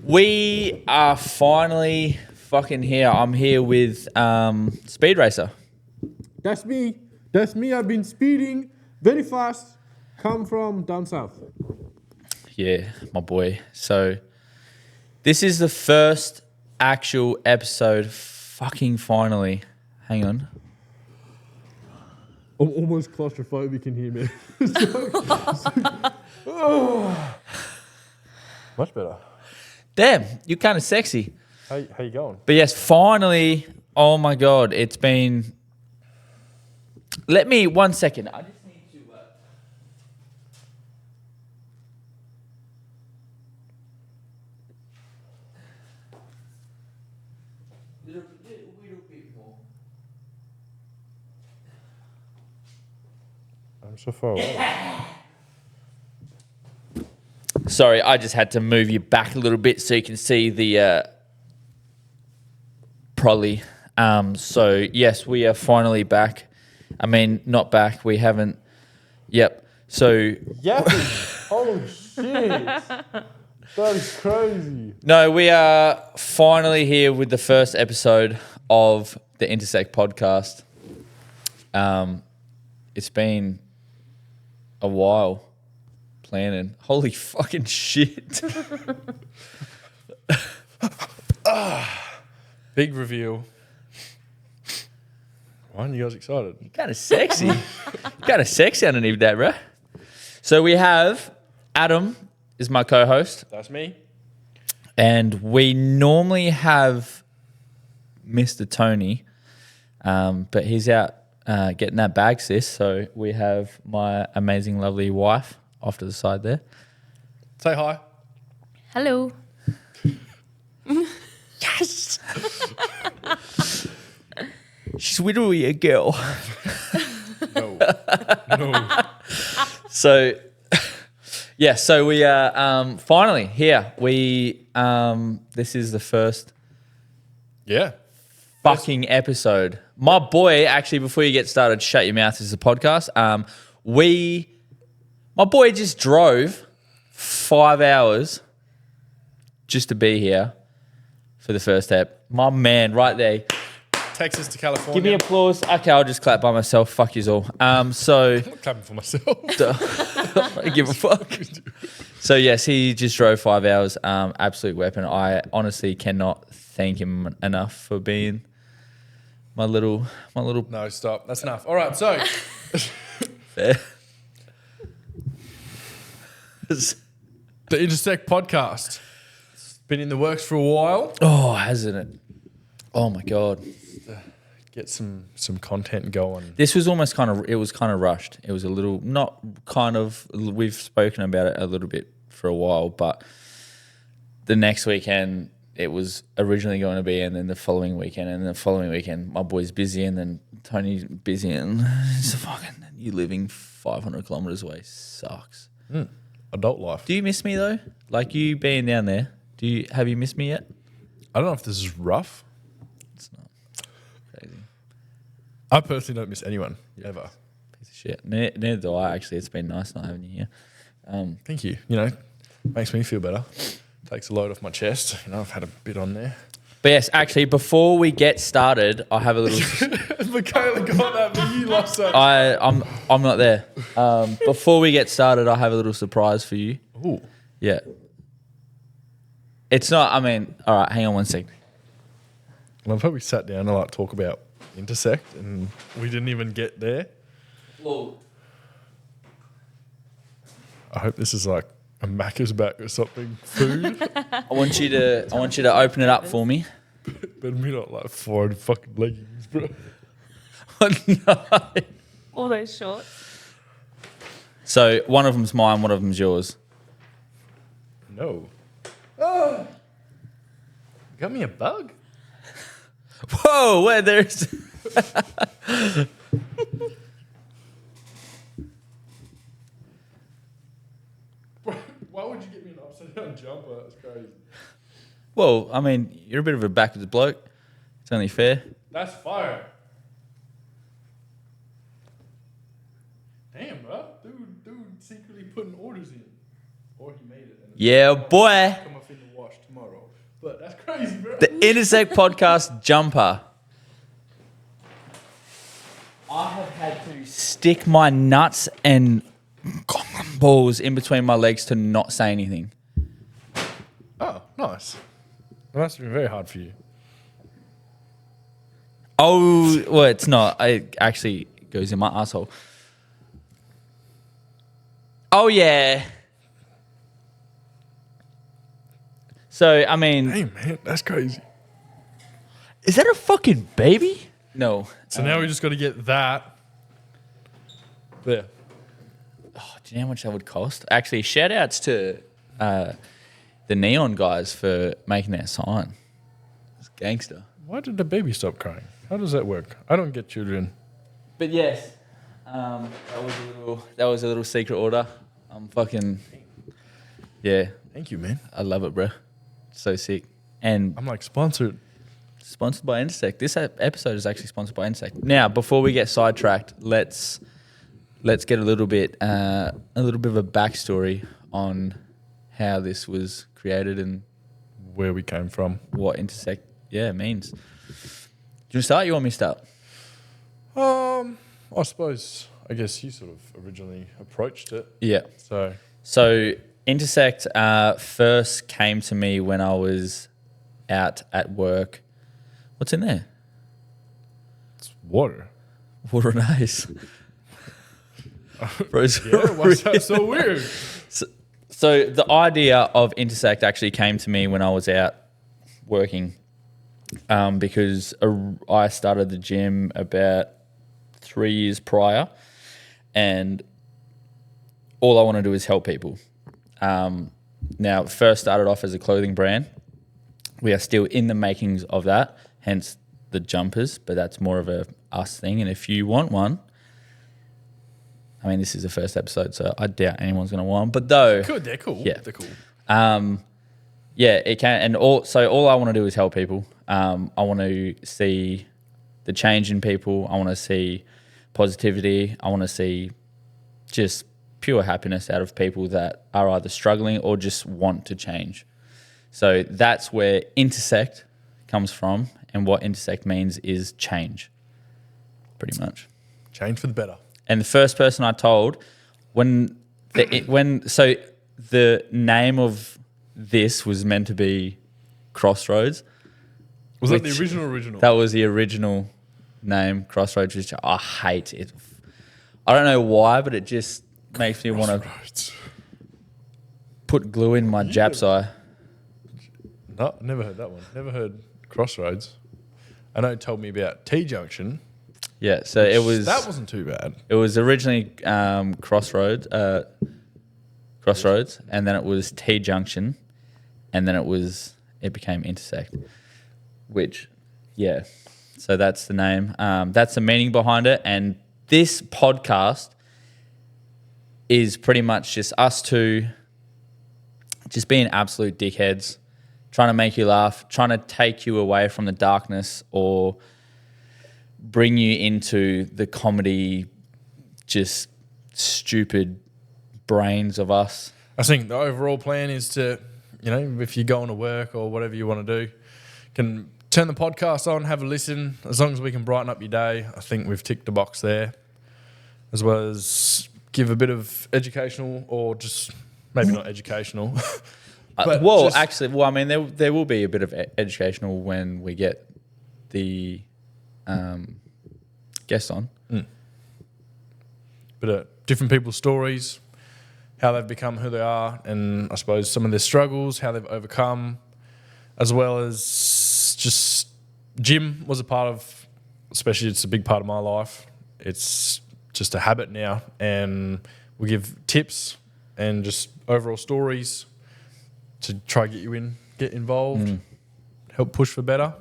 We are finally fucking here. I'm here with Speed Racer. That's me. That's me. I've been speeding very fast. Come from down south. Yeah, my boy. So this is the first actual episode. Fucking finally. Hang on. I'm almost claustrophobic in here, man. Much better. Damn, you're kind of sexy. How you going? But yes, finally. Oh my God, it's been. Let me 1 second. I just need to. Little bit more. I'm so far away. Sorry, I just had to move you back a little bit so you can see the prolly. So yes, we are finally back. I mean, not back. We haven't. Yep. So. Yeah. Holy shit. That is crazy. No, we are finally here with the first episode of the Intersect podcast. It's been a while planning. Holy fucking shit. Big reveal. Why aren't you guys excited? You're kind of sexy. Kind of sexy underneath that, bro. So we have Adam is my co-host. That's me. And we normally have Mr. Tony, but he's out getting that bag, sis. So we have my amazing, lovely wife off to the side there. Say hi. Hello. Yes! She's literally a girl. No. So, yeah, so we are finally here. This is the first Yeah. fucking episode. My boy, actually, before you get started, shut your mouth. This is a podcast. My boy just drove 5 hours just to be here for the first ep. My man, right there. Texas to California. Give me applause. Okay, I'll just clap by myself. Fuck yous all. So I'm not clapping for myself. I don't give a fuck. So yes, he just drove 5 hours. Absolute weapon. I honestly cannot thank him enough for being my little. No, stop. That's enough. All right, so Fair. the Intersect podcast. It's been in the works for a while. Oh, hasn't it? Oh my God. Get some content going. This was almost kind of rushed. It was a little, not kind of, we've spoken about it a little bit for a while, but the next weekend it was originally going to be, and then the following weekend, my boy's busy, and then Tony's busy, and it's fucking, you living 500 kilometers away sucks. Adult life. Do you miss me though? Like you being down there, have you missed me yet? I don't know if this is rough. It's not crazy. I personally don't miss anyone, ever. Piece of shit. Neither do I, actually. It's been nice not having you here. Thank you. You know, makes me feel better. Takes a load off my chest. You know, I've had a bit on there. But yes, actually, before we get started, I have a little. Michaela got that, but you lost that. I'm not there. Before we get started, I have a little surprise for you. Ooh. Yeah. It's not. I mean, all right. Hang on 1 second. I love how we sat down and talk about Intersect, and we didn't even get there. Well, I hope this is like a Macca's back or something. Food. I want you to open it up for me. Better be not like 4 fucking leggings, bro. No. All those shorts. So one of them's mine, one of them's yours. No. Oh. Got me a bug? Whoa! Where there's. Why would you get me an upside down jumper? That's crazy. Well, I mean, you're a bit of a backwards bloke. It's only fair. That's fire. Damn, bro. Dude secretly putting orders in. Or he made it. And Yeah, boy. come off in the wash tomorrow. but that's crazy, bro. The Intersect podcast jumper. I have had to stick my nuts and balls in between my legs to not say anything. Oh, nice. It must have been very hard for you. Oh, well, it's not. It actually goes in my asshole. Oh, yeah. So, I mean, Hey, man, that's crazy. is that a fucking baby? No. So now we just got to get that. There. Oh, do you know how much that would cost? Actually, shout outs to the Neon guys for making that sign. It's gangster. Why did the baby stop crying? How does that work? I don't get children. But yes, that was a little secret order. I'm fucking, yeah, Thank you, man. I love it, bro. So sick. And I'm like sponsored. sponsored by Intersect. This episode is actually sponsored by Intersect. Now, before we get sidetracked, let's get a little bit of a backstory on how this was created and Where we came from. what Intersect means. Do you want to start? You want me to start? I guess you sort of originally approached it. Yeah. So Intersect first came to me when I was out at work. What's in there? It's water. Water and ice. Bros, Yeah, why's that so weird? So the idea of Intersect actually came to me when I was out working, because I started the gym about 3 years prior, and all I want to do is help people. Now, it first started off as a clothing brand. We are still in the makings of that, hence the jumpers, but that's more of a us thing. And if you want one, I mean, this is the first episode, so I doubt anyone's going to want one. But though, Good, they're cool. Yeah. They're cool. it can. And all I want to do is help people. I want to see the change in people. I want to see positivity. I want to see just pure happiness out of people that are either struggling or just want to change. So that's where Intersect comes from, and what Intersect means is change, pretty much. Change for the better. And the first person I told, the name of this was meant to be Crossroads. Was that the original? That was the original name, Crossroads, which I hate. It. I don't know why, but it just makes me want to put glue in my Jap's eye. No, never heard that one. Never heard Crossroads. I know it told me about T-Junction. Yeah, so it was... That wasn't too bad. It was originally Crossroads, and then it was T-Junction, and then it became Intersect, which, yeah. So that's the name. That's the meaning behind it, and this podcast is pretty much just us two just being absolute dickheads, trying to make you laugh, trying to take you away from the darkness or bring you into the comedy, just stupid brains of us. I think the overall plan is to, if you're going to work or whatever you want to do, can turn the podcast on, have a listen. As long as we can brighten up your day, I think we've ticked the box there. As well as give a bit of educational, or just maybe not educational. There will be a bit of educational when we get the guests on. But different people's stories, how they've become who they are, and I suppose some of their struggles, how they've overcome, as well as just gym was a part of, especially it's a big part of my life. It's just a habit now, and we give tips and just overall stories to try to get involved, help push for better.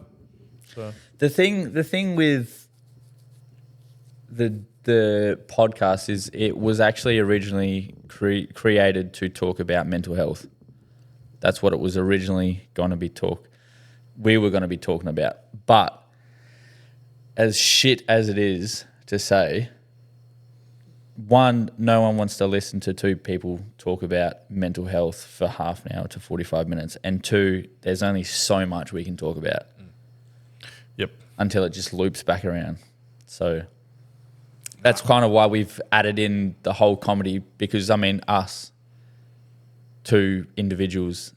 So The thing with the podcast is it was actually originally created to talk about mental health. That's what it was originally going to be we were going to be talking about. But as shit as it is to say, one, no one wants to listen to two people talk about mental health for half an hour to 45 minutes. And two, there's only so much we can talk about. Yep. Until it just loops back around. So that's kind of why we've added in the whole comedy, because, I mean, us, two individuals,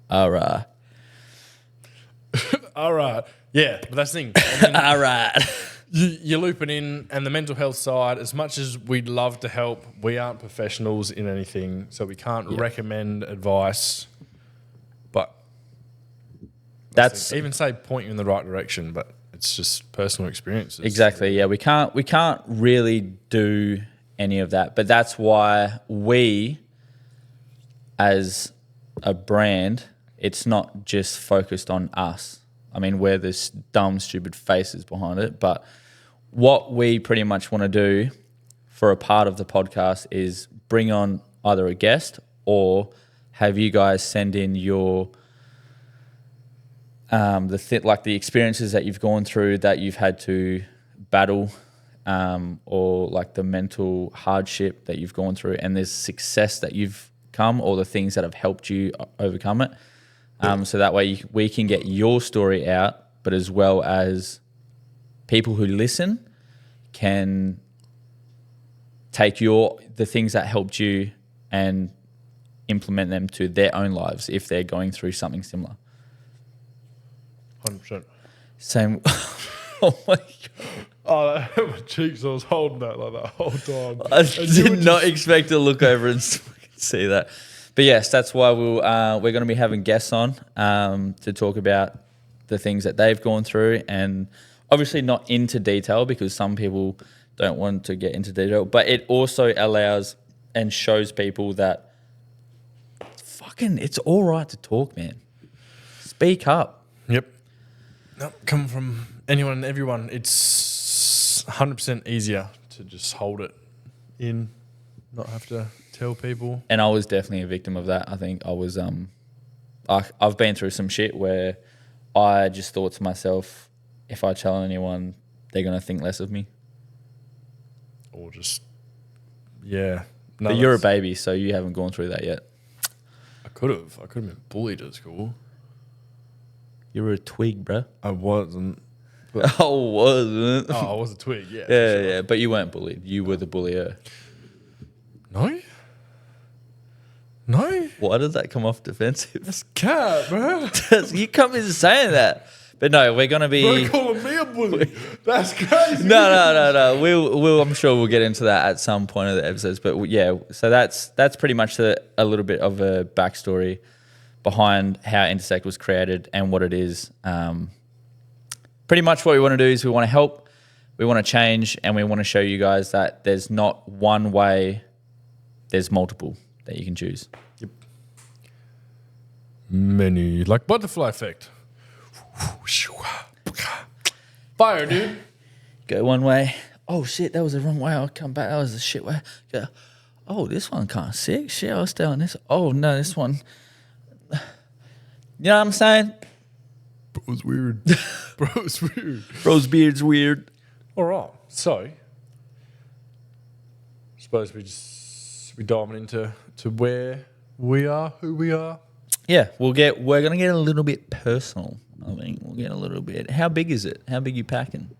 are... All right. Yeah, but that's the thing. I mean, all right. you're looping in, and the mental health side, as much as we'd love to help, we aren't professionals in anything, so we can't recommend advice. But That's even say point you in the right direction, but it's just personal experiences. exactly, yeah. We can't really do any of that, but that's why we, as a brand, it's not just focused on us. I mean, we're this dumb, stupid faces behind it, but what we pretty much want to do for a part of the podcast is bring on either a guest or have you guys send in your the experiences that you've gone through that you've had to battle, or like the mental hardship that you've gone through, and there's success that you've come, or the things that have helped you overcome it. So that way we can get your story out, but as well as people who listen can take the things that helped you and implement them to their own lives if they're going through something similar. 100%. Same. Oh my God. Oh, that hurt my cheeks. I was holding that like that whole time. I did not expect to look over and see that. But yes, that's why we're going to be having guests on to talk about the things that they've gone through, and obviously not into detail because some people don't want to get into detail, but it also allows and shows people that it's all right to talk, man. Speak up. Yep. Nope. Come from anyone and everyone. It's 100% easier to just hold it in, not have to tell people. And I was definitely a victim of that. I think I was I've been through some shit where I just thought to myself, if I tell anyone, they're going to think less of me. Or just, yeah. No, but you're a baby, so you haven't gone through that yet. I could have been bullied at school. You were a twig, bro. I wasn't. I wasn't. Oh, I was a twig, yeah. Yeah, sure. yeah, but you weren't bullied. You were the bullier. No? No? Why did that come off defensive? That's cat, bro. You come in saying that. But no, we're going to be... Bro, calling me a bully. That's crazy. No. We'll. I'm sure we'll get into that at some point of the episodes. But yeah, so that's pretty much a little bit of a backstory behind how Intersect was created and what it is. Pretty much what we want to do is we want to help, we want to change, and we want to show you guys that there's not one way, there's multiple that you can choose. Yep. Many, like butterfly effect. Fire, dude. Go one way. Oh shit, that was the wrong way. I'll come back. That was the shit way. Go. Oh, this one kind of sick. Shit, I'll stay on this. Oh no, this one. You know what I'm saying? Bro's weird. Bro's weird. Bro's beard's weird. All right. So, suppose we diving into where we are, who we are. Yeah, we're gonna get a little bit personal. I think we'll get a little bit. How big is it? How big you packing?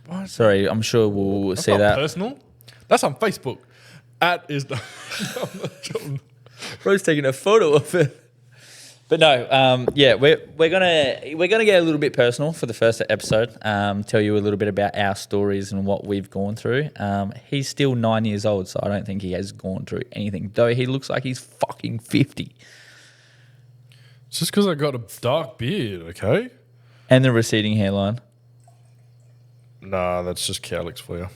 What? Sorry, I'm sure we'll That's see not that. personal. That's on Facebook. Bro's taking a photo of it. But no, yeah, we're gonna get a little bit personal for the first episode. Tell you a little bit about our stories and what we've gone through. He's still 9 years old, so I don't think he has gone through anything. Though he looks like he's fucking 50. It's just because I got a dark beard, okay? And the receding hairline. Nah, that's just cowlicks for you.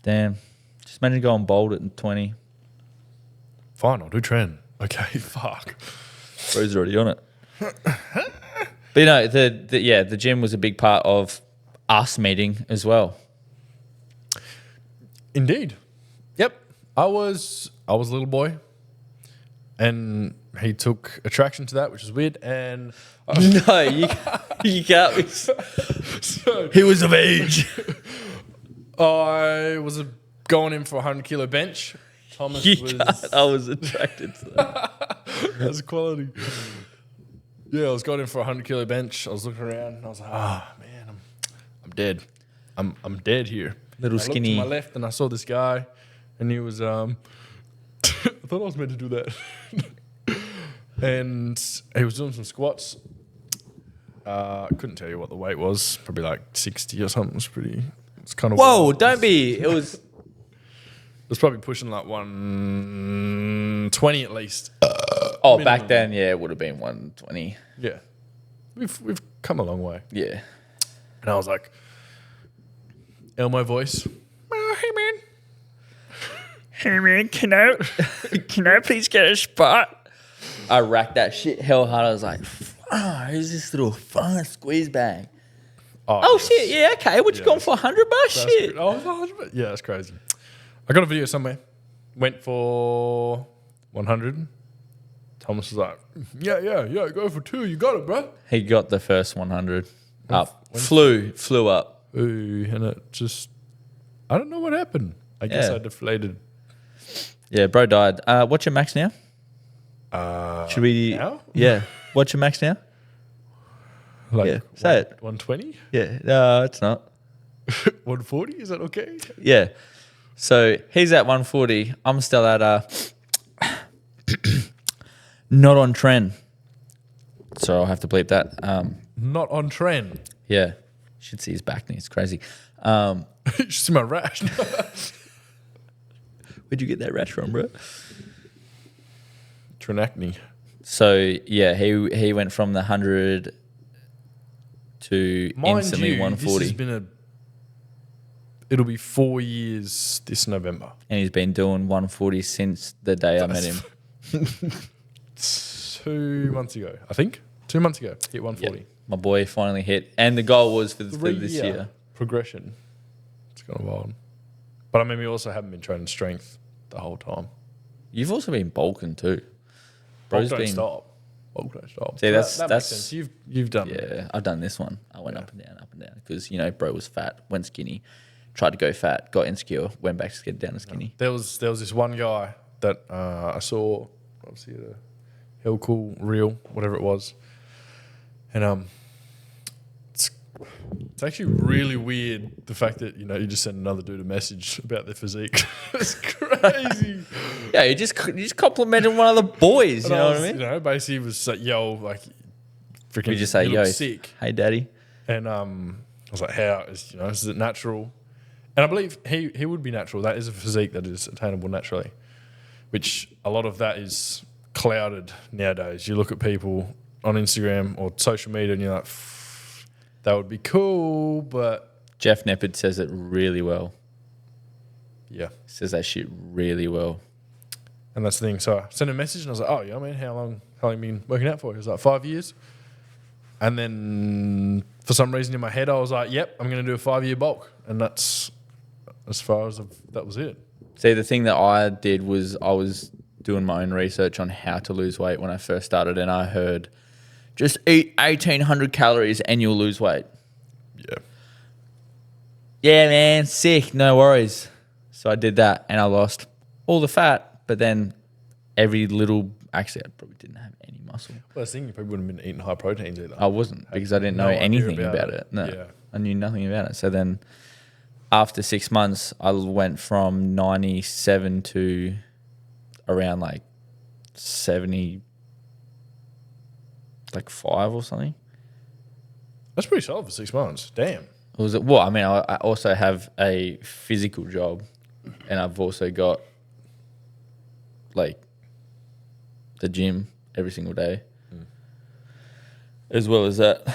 Damn. Just imagine going bald at 20. Fine, I'll do trend. Okay, fuck. Bro's already on it. But you know, the gym was a big part of us meeting as well. Indeed. Yep. I was a little boy, and he took attraction to that, which is weird. And No, you can't be. so He was of age. I was going in for a 100 kilo bench. Thomas I was attracted to that. That's quality. Yeah, I was going in for a 100 kilo bench. I was looking around and I was like, man, I'm dead. I'm dead here. Little I looked skinny. to my left and I saw this guy, and he was I thought I was meant to do that. And he was doing some squats. I couldn't tell you what the weight was. Probably like 60 or something. It's kind of Whoa, wild. don't be. It was. It was probably pushing like 120 at least. Oh, back then, yeah, it would have been 120. Yeah, we've come a long way. Yeah. And I was like, Elmo voice. Hey man, Hey man, can I please get a spot? I racked that shit hell hard. I was like, who's this little fun squeeze bag? Oh yes. shit, yeah, okay. What you going for, $100? That's Shit. good. Oh, yeah, that's crazy. I got a video somewhere. Went for 100. Thomas was like, yeah, go for 2. You got it, bro. He got the first 100 up. Flew up. Ooh, and it just, I don't know what happened. I guess Yeah. I deflated. Yeah, bro died. What's your max now? Should we? Now? Yeah. What's your max now? Like Yeah, say it. 120? Yeah. No, it's not. 140? Is that okay? Yeah. So he's at 140. I'm still at not on trend. So I'll have to bleep that. Not on trend. Yeah. Should see his back knee. It's crazy. You should see my rash. Where'd you get that rash from, bro? Trinacne. So yeah, he went from the 100 to Mind instantly you, 140. This has been it'll be 4 years this November. And he's been doing 140 since the day I met him. 2 months ago, I think. 2 months ago, hit 140. Yeah, my boy finally hit. And the goal was for this year. Progression. It's kind of wild. But I mean, we also haven't been training strength the whole time. You've also been bulking too. Bulk don't stop. Bulk don't stop. See, So that that's makes sense. You've done it. Yeah, I've done this one. I went up and down because bro was fat, went skinny, tried to go fat, got insecure, went back to get down to skinny. There was this one guy that I saw obviously at a Hell Cool Reel, whatever it was, and it's actually really weird the fact that you just send another dude a message about their physique. It's crazy. Yeah, you just complimented one of the boys. You know what I mean? Basically was like, yo, like, freaking, We just say, you yo, look sick. hey, daddy. And I was like, how is it natural? And I believe he would be natural. That is a physique that is attainable naturally, which a lot of that is clouded nowadays. You look at people on Instagram or social media and you're like, that would be cool, but... Jeff Neppard says it really well. Yeah. He says that shit really well. And that's the thing. So I sent him a message and I was like, oh, yeah, man, how long have you been working out for? He was like, 5 years. And then for some reason in my head, I was like, yep, I'm going to do a 5-year bulk. And that's as far as that was it. See, the thing that I did was I was doing my own research on how to lose weight when I first started, and I heard just eat 1,800 calories and you'll lose weight. Yeah. Yeah, man, sick, no worries. So I did that and I lost all the fat, but then every little, actually I probably didn't have any muscle. Well, I think you probably wouldn't have been eating high proteins either. I wasn't because I didn't know no idea anything about about it. it. No, Yeah. I knew nothing about it. So then after 6 months, I went from 97 to around like 70, like 5 or something. That's pretty solid for 6 months. Damn. Well, I mean, I also have a physical job, and I've also got like the gym every single day, as well as that.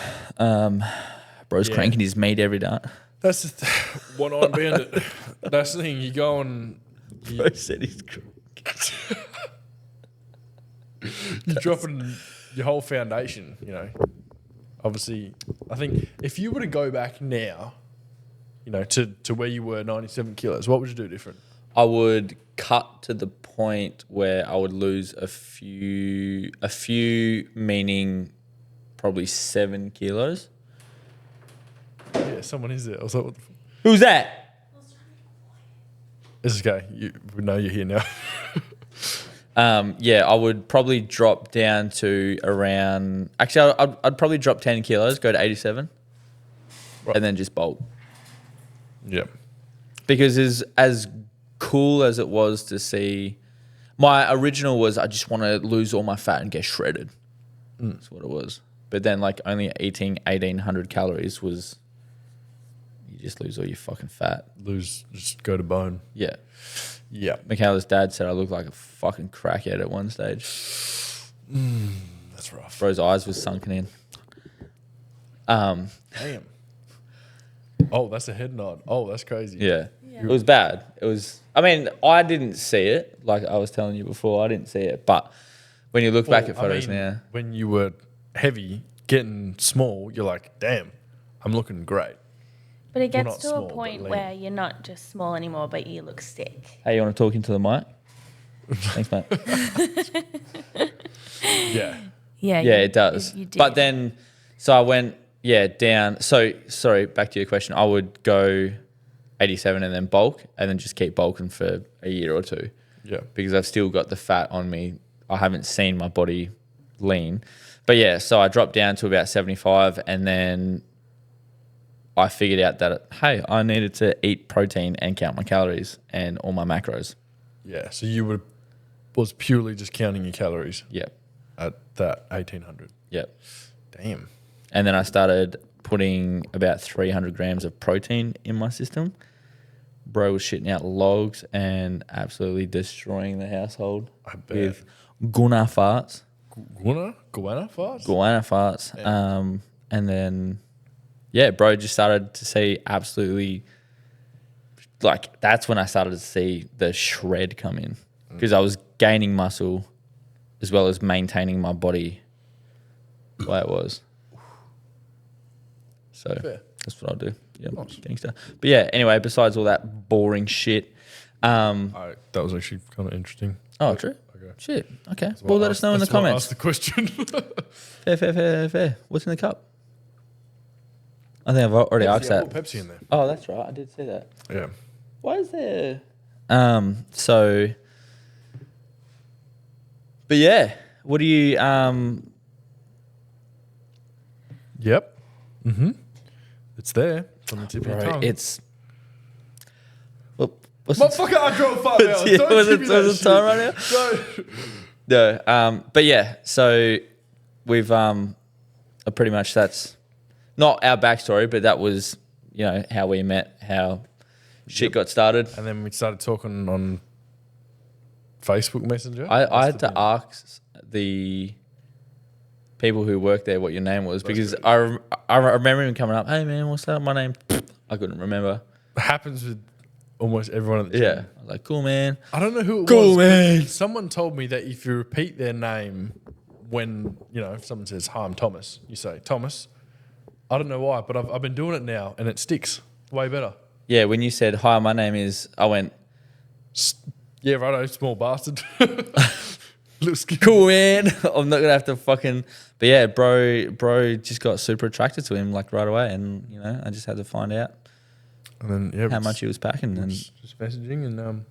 Bro's cranking his meat every day. That's the one-eyed bandit. That's the thing. You go and Bro said he's you're dropping your whole foundation, Obviously, I think if you were to go back now, to where you were 97 kilos, what would you do different? I would cut to the point where I would lose a few, meaning probably 7 kilos. Yeah, someone is there. I was like, what the Who's that? I was It's okay. We know you're here now. Yeah, I would probably drop down to around. Actually, I'd probably drop 10 kilos, go to 87, Right. and then just bulk. Yeah. Because as cool as it was to see, my original was I just want to lose all my fat and get shredded. That's what it was. But then like only eating 1,800 calories was you just lose all your fucking fat. Just go to bone. Yeah. Yeah. Michaela's dad said I looked like a fucking crackhead at one stage. That's rough. Bro's eyes was sunken in. Damn. Oh, that's a head nod. Oh, that's crazy. Yeah. It was bad. It was, I mean, I didn't see it. Like I was telling you before, I didn't see it. But when you look back at photos now. When you were heavy, getting small, you're like, damn, I'm looking great. But it Well, gets not to small, a but point lean. where you're not just small anymore, but you look sick. Hey, you want to talk into the mic? Thanks, mate. Yeah. Yeah, Yeah, it does. You do. But then, so I went, down. So, sorry, back to your question. I would go 87 and then bulk and then just keep bulking for a year or two Yeah. because I've still got the fat on me. I haven't seen my body lean. But yeah, so I dropped down to about 75 and then I figured out that, hey, I needed to eat protein and count my calories and all my macros. Yeah. So you was purely just counting your calories Yep. at that 1,800. Yep. Damn. And then I started putting about 300 grams of protein in my system. Bro was shitting out logs and absolutely destroying the household I bet. with guana farts. Guana farts? Guana farts. Yeah. And then, bro just started to see absolutely, like, that's when I started to see the shred come in because I was gaining muscle as well as maintaining my body the way it was. So Fair. that's what I'll do. Yeah, Nice. gangster. But yeah, anyway, besides all that boring shit. That was actually kind of interesting. Oh, true. Okay. Shit. Okay. That's Well, why I let us know in the that's why I comments. asked the question. Fair. What's in the cup? I think I've already asked I that. put Pepsi in there. Oh, that's right. I did see that. Yeah. Why is there? So. But yeah, what do you? Yep. Mm-hmm. It's there from the tip of your Bro, tongue. it's. Well, what's the Motherfucker, I drove 5 hours. Yeah, Don't was give it- me that was it shit. time right No. No, but yeah, so we've pretty much that's not our backstory, but that was how we met, how shit got started. And then we started talking on Facebook Messenger. I had to ask the people who worked there what your name was because good. I remember him coming up. Hey man, what's that? My name? I couldn't remember. Happens with almost everyone at the Yeah, gym. I was like, cool man. I don't know who it Cool, was. but man. Someone told me that if you repeat their name when, if someone says, hi, I'm Thomas, you say, Thomas. I don't know why, but I've been doing it now and it sticks way better. Yeah, when you said hi, my name is, I went, Yeah, righto, small bastard. Little skinny. cool man. I'm not gonna have to fucking. But yeah, bro just got super attracted to him like right away, and I just had to find out And then, how much he was packing. And just messaging and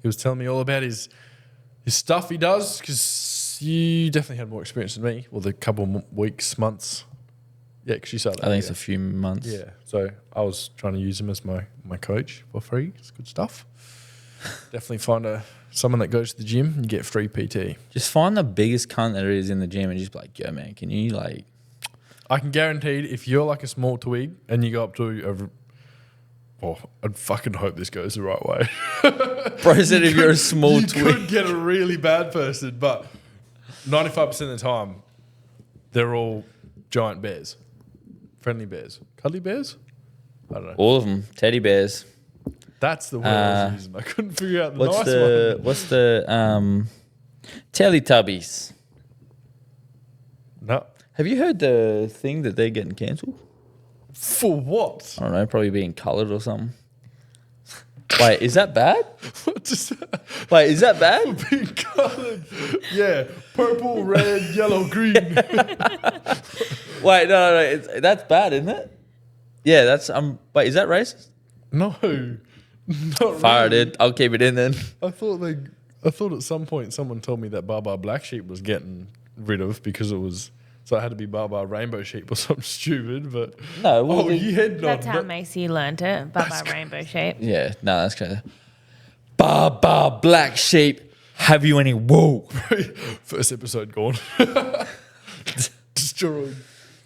he was telling me all about his stuff he does because you definitely had more experience than me. Well, the couple of weeks, months. Yeah, because you started. I think it's a few months. Yeah, so I was trying to use him as my coach for free. It's good stuff. Definitely find someone that goes to the gym and get free PT. Just find the biggest cunt there is in the gym and just be like, yo man, can you like? I can guarantee if you're like a small twig and you go up to I'd fucking hope this goes the right way. Bro said if you're a small you twig. could get a really bad person, but 95% of the time, they're all giant bears, friendly bears, cuddly bears. I don't know. All of them, teddy bears. That's the word I was using. I couldn't figure out the What's nice the one. what's the Teletubbies? No. Have you heard the thing that they're getting cancelled? For what? I don't know, probably being coloured or something. Wait, is that bad? What does that Wait, is that bad? be coloured? Yeah, purple, red, yellow, green. Wait, no, that's bad, isn't it? Yeah, that's wait, is that racist? No, Not Fire really. it. I'll keep it in then. I thought at some point someone told me that Baba Black Sheep was getting rid of because it was so it had to be Baba Rainbow Sheep or something stupid. But No, well, oh, you head nod. That's how Macy learnt it. Baba rainbow shape. Yeah, no, that's crazy. Baba Black Sheep, have you any wool? First episode gone. Destroyed.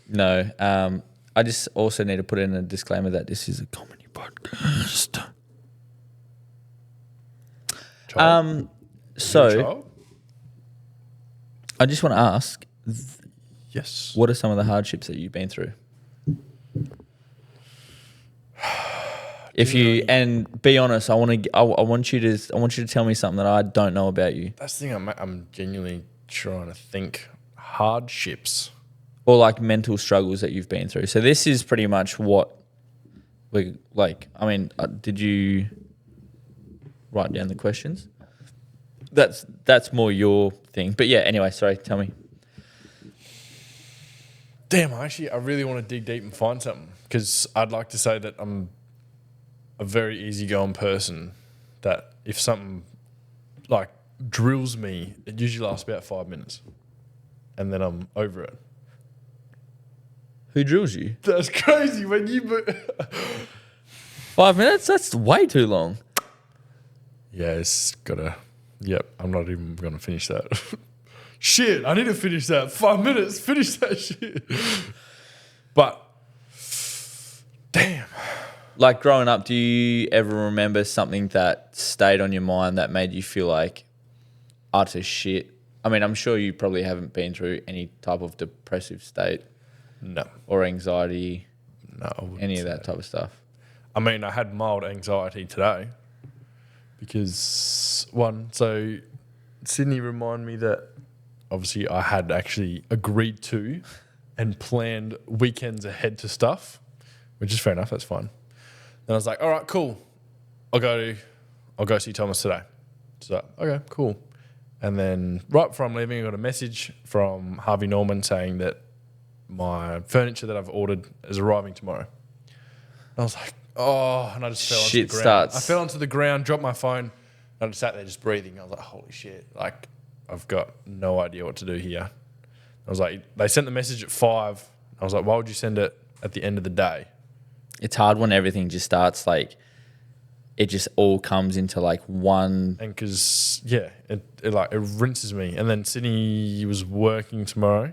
No, I just also need to put in a disclaimer that this is a comedy podcast. Child? So Child? I just want to ask, Yes. what are some of the hardships that you've been through? If you and be honest, I want you to tell me something that I don't know about you, That's the thing. I'm genuinely trying to think. Hardships. or like mental struggles that you've been through. So this is pretty much what we like. I mean, did you write down the questions? That's more your thing. But yeah, anyway, sorry. Tell me. Damn, I really want to dig deep and find something because I'd like to say that I'm a very easygoing person. That if something like drills me, it usually lasts about 5 minutes, and then I'm over it. Who drills you? That's crazy when you. 5 minutes? That's way too long. Yeah, it's gotta. Yep, I'm not even gonna finish that. Shit, I need to finish that. 5 minutes, finish that shit. But damn. Like growing up, do you ever remember something that stayed on your mind that made you feel like utter shit? I mean, I'm sure you probably haven't been through any type of depressive state No. or anxiety, No. I wouldn't any of say that type of stuff. I mean, I had mild anxiety today because so Sydney reminded me that obviously I had actually agreed to and planned weekends ahead to stuff, which is fair enough. That's fine. Then I was like, all right, cool. I'll go see Thomas today. So, okay, cool. And then right before I'm leaving, I got a message from Harvey Norman saying that my furniture that I've ordered is arriving tomorrow. And I was like, oh, and I just fell onto Shit the ground. starts. I fell onto the ground, dropped my phone, and I just sat there just breathing. I was like, holy shit. Like, I've got no idea what to do here. I was like, they sent the message at 5. I was like, why would you send it at the end of the day? It's hard when everything just starts like, it just all comes into like one. And because, yeah, it rinses me. And then Sydney was working tomorrow.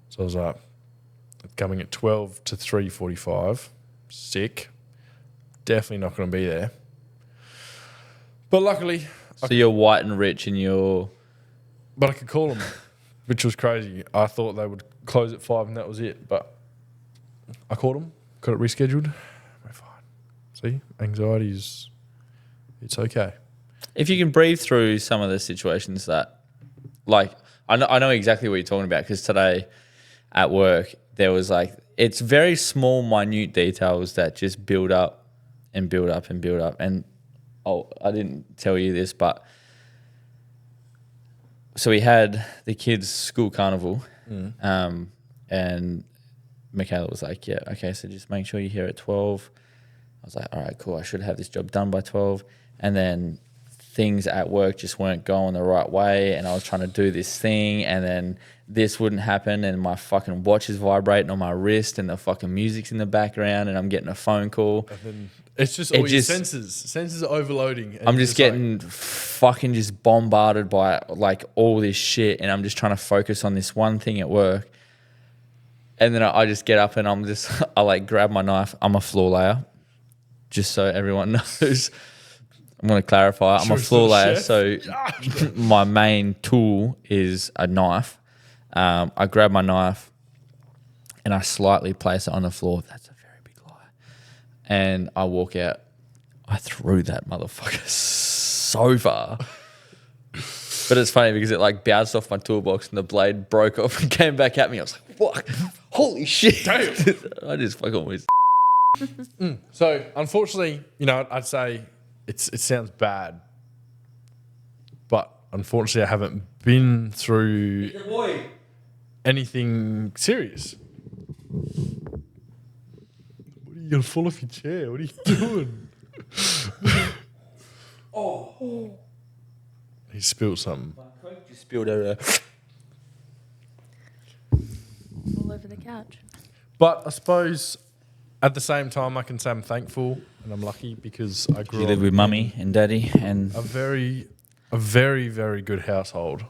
So I was like, coming at 12 to 3:45. Sick. Definitely not going to be there. But luckily, So you're white and rich and you're. but I could call them, which was crazy. I thought they would close at 5 and that was it. But I called them, got it rescheduled. We're fine. See, anxiety is, it's okay. If you can breathe through some of the situations that, like, I know exactly what you're talking about because today at work there was like, it's very small, minute details that just build up and build up and build up. And I didn't tell you this, but so we had the kids' school carnival, and Michaela was like, "Yeah, okay, so just make sure you're here at 12." I was like, "All right, cool. I should have this job done by 12." And then things at work just weren't going the right way, and I was trying to do this thing, and then this wouldn't happen, and my fucking watch is vibrating on my wrist, and the fucking music's in the background, and I'm getting a phone call. And then it's just all your senses. Senses are overloading. And I'm you're just getting fucking just bombarded by like all this shit, and I'm just trying to focus on this one thing at work. And then I just get up and I like grab my knife. I'm a floor layer, just so everyone knows. I'm going to clarify. I'm a floor layer, so my main tool is a knife. I grab my knife and I slightly place it on the floor. That's a very big lie. And I walk out. I threw that motherfucker so far. But it's funny because it like bounced off my toolbox and the blade broke off and came back at me. I was like, fuck, holy shit. Damn. I just fucking was. So, unfortunately, I'd say it sounds bad, but unfortunately, I haven't been through anything serious. What are you going to fall off your chair? What are you doing? He spilled something. Just spilled over. All over the couch. But I suppose at the same time, I can say I'm thankful and I'm lucky because I grew You up live with in mummy and daddy and a very, very good household.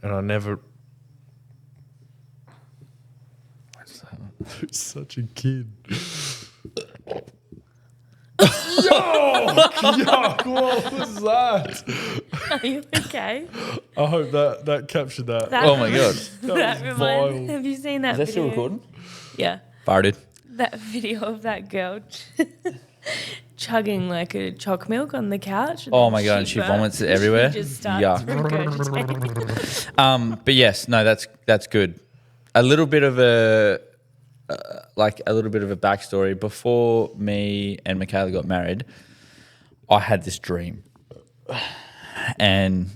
And I never. Who's such a kid? Yuck, what was that? Are you okay? I hope that captured that. That- oh my god, That was reminds. vile. Have you seen that is that video? still recording? Yeah. Farted. That video of that girl chugging like a choc milk on the couch. and Oh then my god, and she burps. vomits it everywhere. She just starts Yuck. regurgitating. But yes, no, that's good. A little bit of a backstory. Before me and Michaela got married, I had this dream, and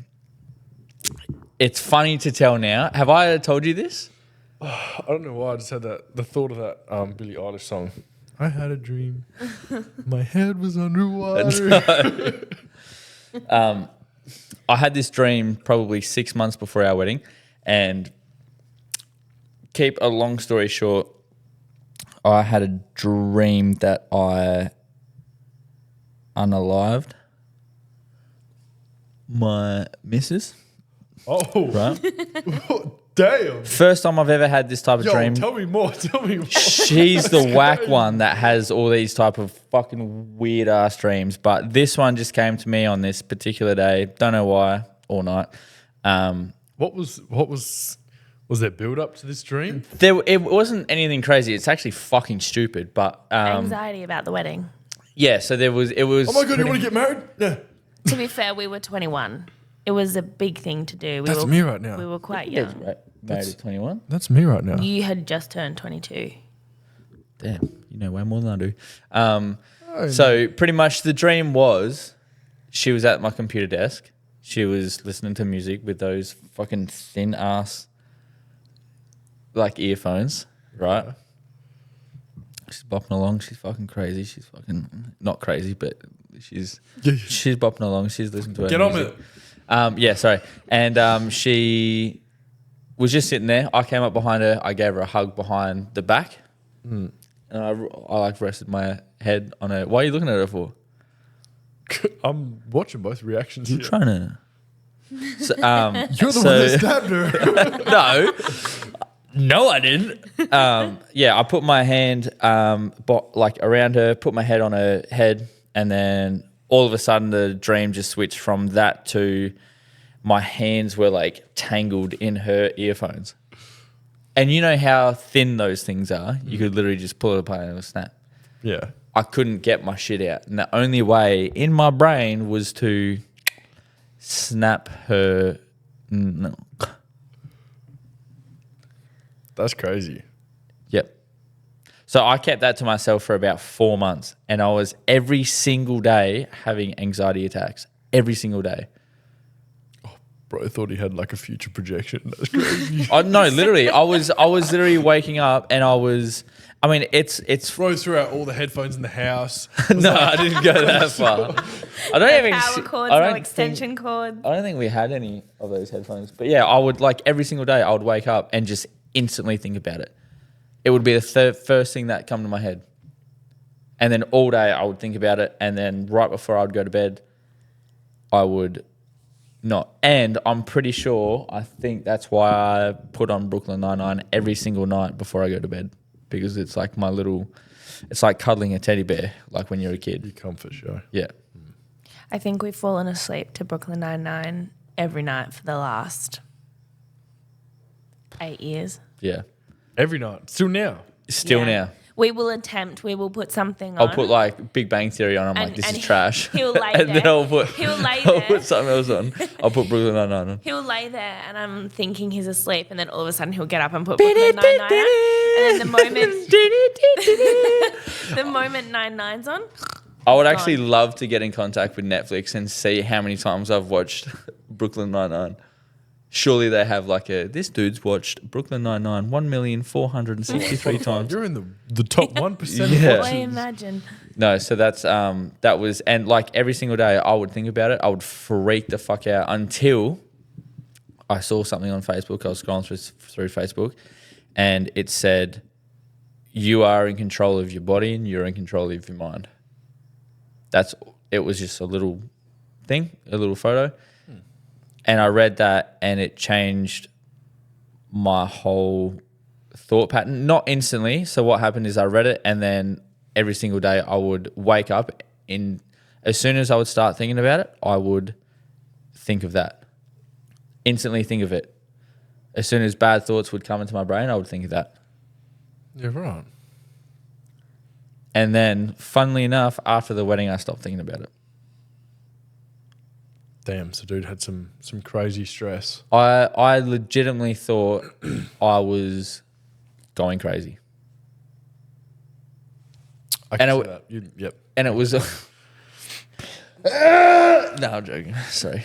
it's funny to tell now. Have I told you this? I don't know why I just had the thought of that Billie Eilish song. I had a dream. My head was underwater. I had this dream probably 6 months before our wedding, and keep a long story short, I had a dream that I unalived my missus, Oh, right? damn. First time I've ever had this type of Yo, dream. tell me more. Tell me more. She's the whack one that has all these type of fucking weird ass dreams, but this one just came to me on this particular day. Don't know why. All night. What was there build up to this dream? It wasn't anything crazy. It's actually fucking stupid, but Anxiety about the wedding. yeah. So it was. Oh my god, you want to get married? Yeah. To be fair, we were 21. It was a big thing to do. That's me right now. We were quite Yeah, young. right. Married at 21. That's me right now. You had just turned 22. Damn, you know way more than I do. So pretty much the dream was, she was at my computer desk. She was listening to music with those fucking thin ass like earphones, right? She's bopping along. She's fucking crazy. She's fucking not crazy, but she's bopping along. She's listening to her Get on music. with it. Yeah, sorry. And she was just sitting there. I came up behind her. I gave her a hug behind the back, and I like rested my head on her. Why are you looking at her for? I'm watching both reactions You're here. trying to. So, You're the one that stabbed her. No, I didn't. Yeah, I put my hand like around her, put my head on her head, and then all of a sudden the dream just switched from that to my hands were like tangled in her earphones. And you know how thin those things are? You could literally just pull it apart and it would snap. Yeah. I couldn't get my shit out. And the only way in my brain was to snap her. No. That's crazy. Yep. So I kept that to myself for about 4 months. And I was every single day having anxiety attacks. Every single day. Bro, I thought he had like a future projection. That's crazy. No, literally. I was literally waking up and it's Throw throughout all the headphones in the house. no, I didn't go that far. I don't even Power cords, I no don't extension cords. I don't think we had any of those headphones. But yeah, I would like every single day I would wake up and just instantly think about it. It would be the first thing that come to my head. And then all day I would think about it, and then right before I'd go to bed, I would not. And I'm pretty sure, I think that's why I put on Brooklyn Nine-Nine every single night before I go to bed, because it's like it's like cuddling a teddy bear, like when you're a Your kid. comfort show. Yeah. I think we've fallen asleep to Brooklyn Nine-Nine every night for the last 8 years. Yeah. Every night. Still now. Still Yeah. now. We will put something on. I'll put like Big Bang Theory on. I'm like, this and is trash. he'll lay and then there. I'll put He'll lay I'll there. put something else on. I'll put Brooklyn Nine-Nine on. He'll lay there and I'm thinking he's asleep, and then all of a sudden he'll get up and put Brooklyn Nine-Nine on. And then the moment Nine-Nine's on, I would actually love to get in contact with Netflix and see how many times I've watched Brooklyn Nine-Nine. Surely they have like this dude's watched Brooklyn Nine-Nine 1,463 times. You're in the top 1% Yeah. of I watchers. imagine. No, so that's that was, and like every single day I would think about it. I would freak the fuck out until I saw something on Facebook. I was scrolling through Facebook, and it said, "You are in control of your body, and you're in control of your mind." It was just a little thing, a little photo, and I read that, and it changed my whole thought pattern. Not instantly. So what happened is I read it, and then every single day I would wake up, as soon as I would start thinking about it, I would think of that. Instantly think of it. As soon as bad thoughts would come into my brain, I would think of that. You're right. And then, funnily enough, after the wedding, I stopped thinking about it. Damn, so dude had some crazy stress. I legitimately thought I was going crazy. I can And see that. Yep. And it was... no, I'm joking. Sorry.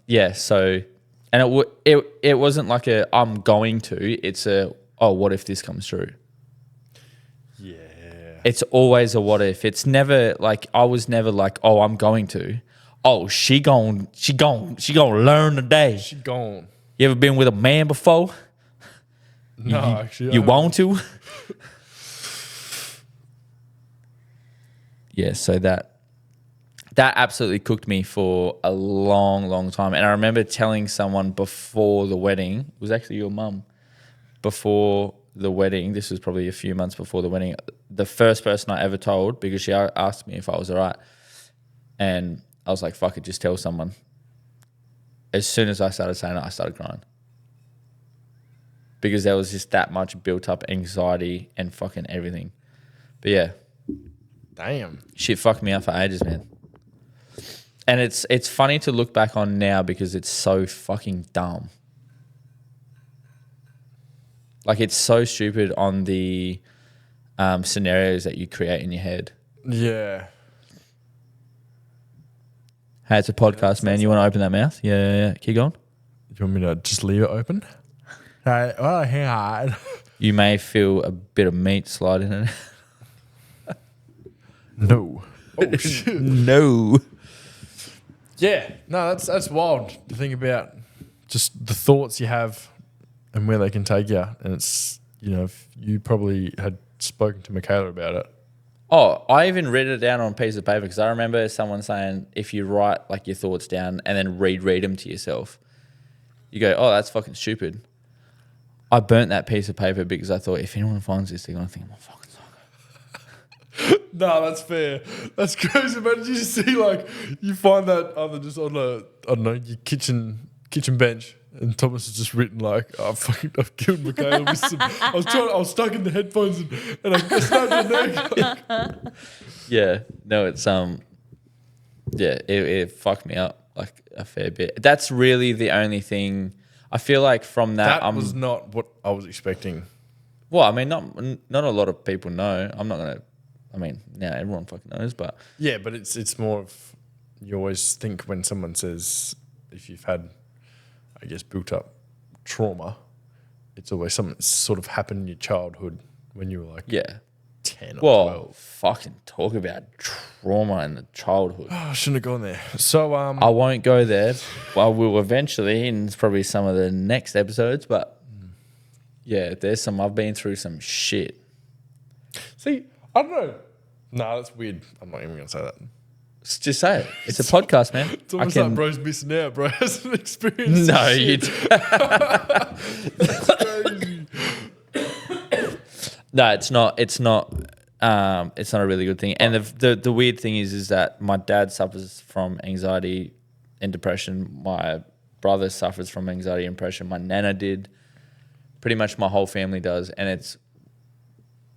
Yeah, so... And it wasn't like I'm going to. It's what if this comes true? Yeah. It's always a what if. It's never like, I was never like, oh, I'm going to. Oh, she gon' learn today. She gone. You ever been with a man before? No, actually. You want to? Yeah, so that absolutely cooked me for a long, long time. And I remember telling someone before the wedding, it was actually your mum, before the wedding, this was probably a few months before the wedding, the first person I ever told, because she asked me if I was all right. And I was like, fuck it, just tell someone. As soon as I started saying it, I started crying. Because there was just that much built up anxiety and fucking everything. But yeah. Damn. Shit fucked me up for ages, man. And it's funny to look back on now because it's so fucking dumb. Like, it's so stupid on the scenarios that you create in your head. Yeah. Hey, it's a podcast, man. You want to open that mouth? Yeah. Keep going. You want me to just leave it open? Hey, well, hang on. You may feel a bit of meat slide in it. No. Oh, shit. No. Yeah. No, that's wild to think about. Just the thoughts you have and where they can take you. And it's, if you probably had spoken to Michaela about it. Oh, I even written it down on a piece of paper because I remember someone saying if you write like your thoughts down and then read them to yourself, you go, oh, that's fucking stupid. I burnt that piece of paper because I thought if anyone finds this, they're going to think I'm a fucking psycho. No, that's fair. That's crazy. Imagine you see you find that just on your kitchen bench, and Thomas has just written I've killed Michaela with some. I was stuck in the headphones and I snapped your neck. Yeah, no, it's yeah, it fucked me up like a fair bit. That's really the only thing I feel like from that. That was not what I was expecting. Well, I mean, not a lot of people know. I'm not gonna. I mean, now everyone fucking knows, but Yeah, but it's more of, you always think when someone says if you've had, I guess, built up trauma, it's always something that's sort of happened in your childhood when you were yeah. 10 or Well, 12. fucking talk about trauma in the childhood. Oh, I shouldn't have gone there. So, I won't go there. Well, we'll eventually, and probably some of the next episodes, but yeah, I've been through some shit. see, I don't know. No, that's weird. I'm not even going to say that. Just say it. It's a podcast, man. It's almost like bro's missing out, bro. Hasn't experienced No, shit. That's crazy. No, it's not. It's not a really good thing. And the weird thing is that my dad suffers from anxiety and depression. My brother suffers from anxiety and depression. My nana did. Pretty much my whole family does, and it's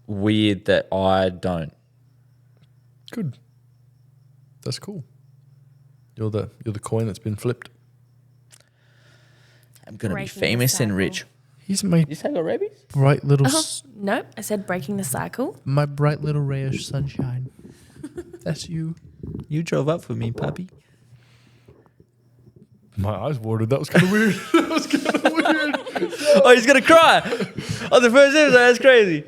weird that I don't. Good. That's cool. You're the coin that's been flipped. I'm gonna Breaking be famous the and cycle. rich. He's my You say I got rabies? bright little No, I said breaking the cycle. my bright little ray of sunshine. That's you. You drove up for me, puppy. My eyes watered. That was kind of weird. That was kind of weird. Oh, he's gonna cry on the first episode. That's crazy.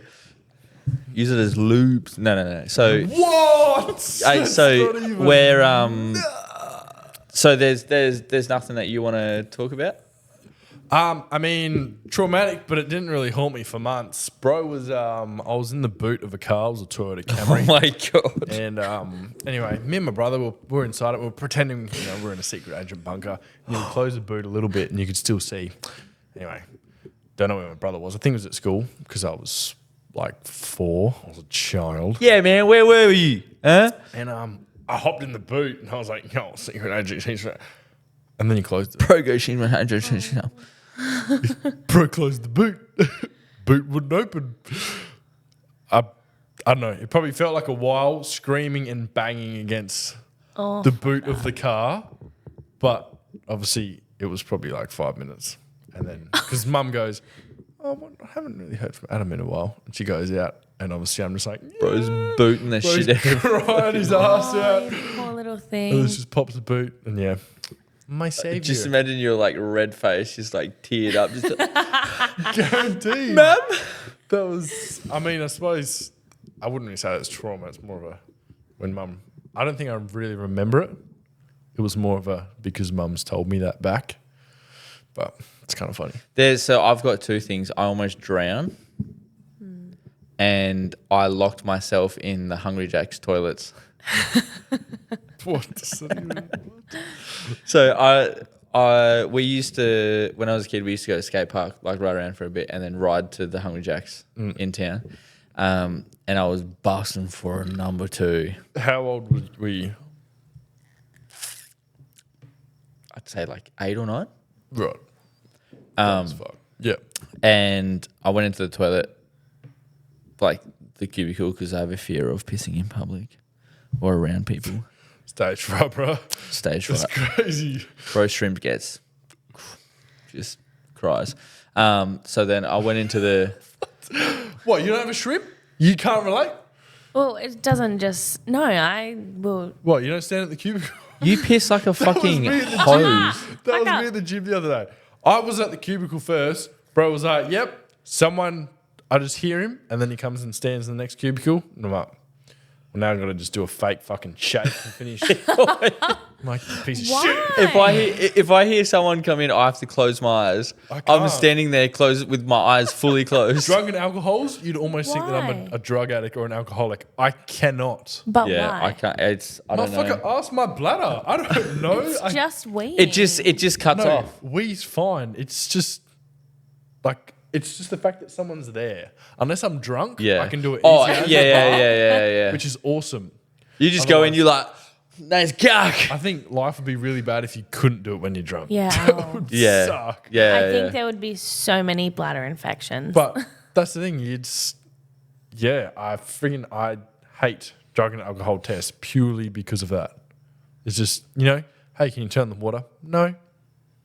Use it as loops. No. So What? so where so there's nothing that you want to talk about. I mean, traumatic, but it didn't really haunt me for months. Bro was I was in the boot of a car. It was a Toyota Camry. Oh my god. And anyway, me and my brother were inside it. We were pretending, we're in a secret agent bunker. And you would close the boot a little bit, and you could still see. Anyway, don't know where my brother was. I think it was at school because I was like 4. I was a child. Yeah, man. Where were you? Huh? And I hopped in the boot, and I was like, "Yo, secret agent." And then he closed it. Pro go Shin 100. Bro closed the boot. Boot wouldn't open. I don't know. It probably felt like a while screaming and banging against the boot of the car. But obviously it was probably like 5 minutes. And then, because mum goes, I haven't really heard from Adam in a while. And she goes out. And obviously I'm just like, Bro's booting the shit out. Crying his ass out. You poor little And thing. this just pops the boot. And yeah. My savior. Just imagine your like red face, just like teared up. Just guaranteed. Ma'am? That was, I mean, I suppose I wouldn't really say it's trauma. It's more of a, when mum, I don't think I really remember it. It was more of a, because mum's told me that back. But it's kind of funny. So I've got 2 things. I almost drowned. And I locked myself in the Hungry Jack's toilets. What? So we used to, when I was a kid, we used to go to skate park, like ride around for a bit and then ride to the Hungry Jack's in town. And I was busting for a number 2. How old were you? I'd say like 8 or 9. Right. As fuck. Yeah. And I went into the toilet, like the cubicle, because I have a fear of pissing in public or around people. Stage fright, bro. Stage That's fright. crazy. Bro shrimp gets just cries. So then I went into the. What, you don't have a shrimp? You can't relate? Well, it doesn't just. No, I will. What, you don't stand at the cubicle? You piss like a fucking me at the hose. That was up. me at the gym the other day. I was at the cubicle first. Bro was like, yep, someone, I just hear him, and then he comes and stands in the next cubicle, and I'm like, well, now I've got to just do a fake fucking shake and finish. I'm like, you piece of shit. If I hear someone come in, I have to close my eyes. I I'm can't. standing there closed with my eyes fully closed. Drug and alcohols, you'd almost think that I'm Why? a drug addict or an alcoholic. I cannot. But Yeah, why? I can't. I don't Motherfucker, know. ask my bladder. I don't know. It's just weird. It just cuts No, off. we's fine. It's just like it's just the fact that someone's there. Unless I'm drunk, Yeah. I can do it. Oh, easier yeah, as a bar, yeah. which is awesome. You just go in, you're like, nice cock. I think life would be really bad if you couldn't do it when you're drunk. Yeah. That would Yeah, suck. yeah. I think yeah. there would be so many bladder infections. But that's the thing. I hate drug and alcohol tests purely because of that. It's just, hey, can you turn the water? No.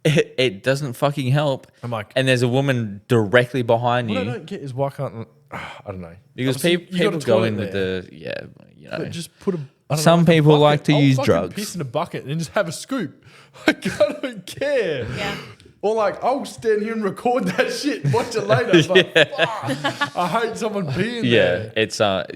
It doesn't fucking help. I'm like, And there's a woman directly behind what I you don't get is why can't, I don't know. because Obviously, you got people a go toilet in with there, the but just put a. I don't Some know, like a people bucket. like to I'll use fucking drugs. Piss in a bucket and just have a scoop. Like, I don't care. Yeah. Or like, I'll stand here and record that shit. Watch it later. But fuck, I hate someone being there. it's drug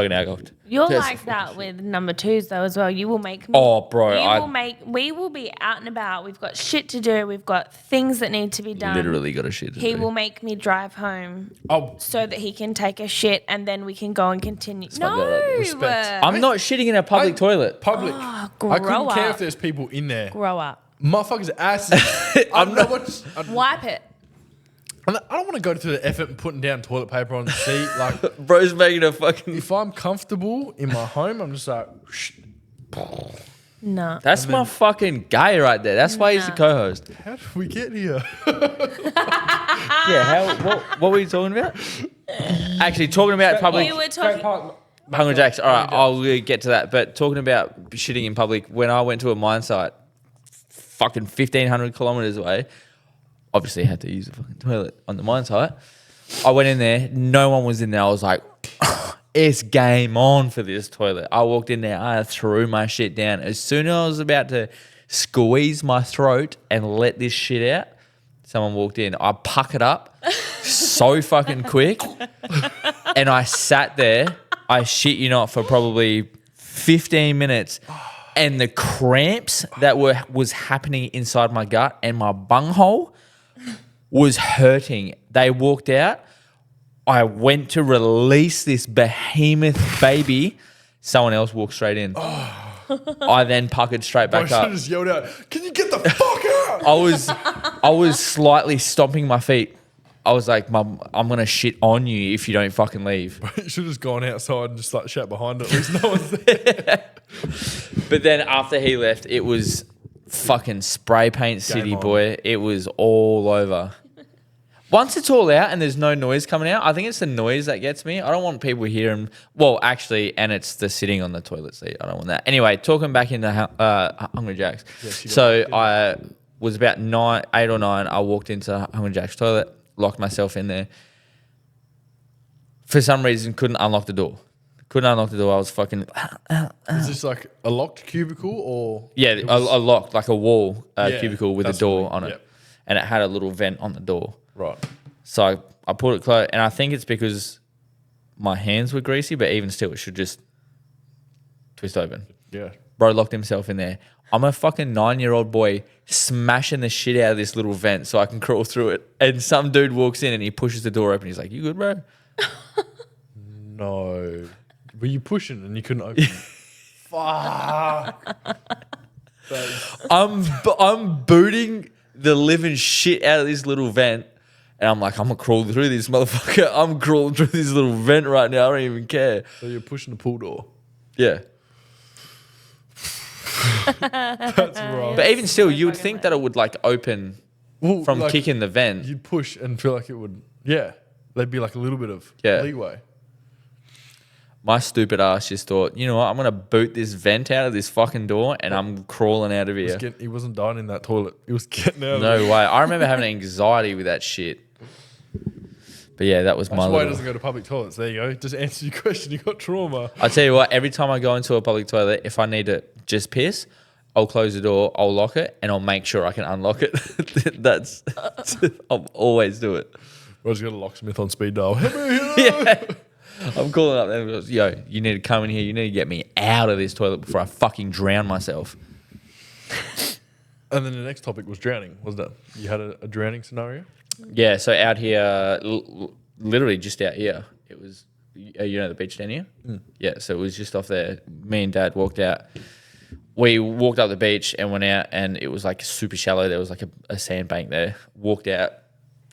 and alcohol. You're Yes. like that with number 2s though as well. You will make me. Oh, bro, We will be out and about. We've got shit to do. We've got things that need to be done. Literally got a shit to He do. will make me drive home Oh, so that he can take a shit and then we can go and continue. my No, God, respect. I'm not shitting in a public toilet. public. Oh, I couldn't grow care up. if there's people in there. grow up. Motherfuckers' asses. I'm not. Wipe it. I don't want to go through the effort and putting down toilet paper on the seat. Like, Bro's making a fucking. if I'm comfortable in my home, I'm just like, No. That's my fucking guy right there. That's why he's the Nah. co-host. how did we get here? Yeah. What were you talking about? Actually, talking about public. We were talking. Hungry Jacks. All right, I'll get to that. But talking about shitting in public, when I went to a mine site, fucking 1,500 kilometers away, obviously had to use the fucking toilet on the mine site. I went in there. No one was in there. I was like, it's game on for this toilet. I walked in there. I threw my shit down. As soon as I was about to squeeze my throat and let this shit out. Someone walked in. I puckered up so fucking quick. And I sat there, I shit you not, for probably 15 minutes. And the cramps that was happening inside my gut and my bunghole was hurting. They walked out. I went to release this behemoth baby. Someone else walked straight in. I then puckered straight back I should up. have just yelled out, "Can you get the fuck out?" I was slightly stomping my feet. I was like, Mum, I'm going to shit on you if you don't fucking leave. You should have just gone outside and just like shat behind it. At least no one's there. But then after he left, it was fucking spray paint city, on. boy. It was all over. Once it's all out and there's no noise coming out, I think it's the noise that gets me. I don't want people hearing. Well, actually, and it's the sitting on the toilet seat. I don't want that. Anyway, talking back into Hungry Jack's. So I was about 8 or 9. I walked into Hungry Jack's toilet, locked myself in there. For some reason, couldn't unlock the door. I was fucking. Is this like a locked cubicle or? Yeah, a lock, like a wall cubicle with a that's door what I on mean, it. yep. And it had a little vent on the door. Right. So I pulled it close, and I think it's because my hands were greasy, but even still, it should just twist open. Yeah. Bro locked himself in there. I'm a fucking 9-year-old boy smashing the shit out of this little vent so I can crawl through it. And some dude walks in and he pushes the door open. He's like, "You good, bro?" No. Were you pushing and you couldn't open it? Fuck. I'm booting the living shit out of this little vent. And I'm like, I'm going to crawl through this motherfucker. I'm crawling through this little vent right now. I don't even care. So you're pushing the pool door. Yeah. That's right. But even still, you would think that it would like open Well, from like, kicking the vent. You'd push and feel like it would. Yeah. There'd be like a little bit of Yeah. leeway. My stupid ass just thought, you know what? I'm going to boot this vent out of this fucking door and I'm crawling out of here. He wasn't dying in that toilet. He was getting out of No it. way. I remember having anxiety with that shit. But yeah, that was That's my why he little... doesn't go to public toilets. There you go. Just answer your question. You got trauma. I tell you what, every time I go into a public toilet, if I need to just piss, I'll close the door, I'll lock it, and I'll make sure I can unlock it. I'll always do it. I was got a locksmith on speed dial. Yeah. I'm calling up there and goes, "Yo, you need to come in here. You need to get me out of this toilet before I fucking drown myself." And then the next topic was drowning, wasn't it? You had a drowning scenario? Yeah, so out here, literally just out here, it was, you know the beach down here? Yeah, so it was just off there. Me and Dad walked out. We walked up the beach and went out, and it was like super shallow. There was like a sandbank there. Walked out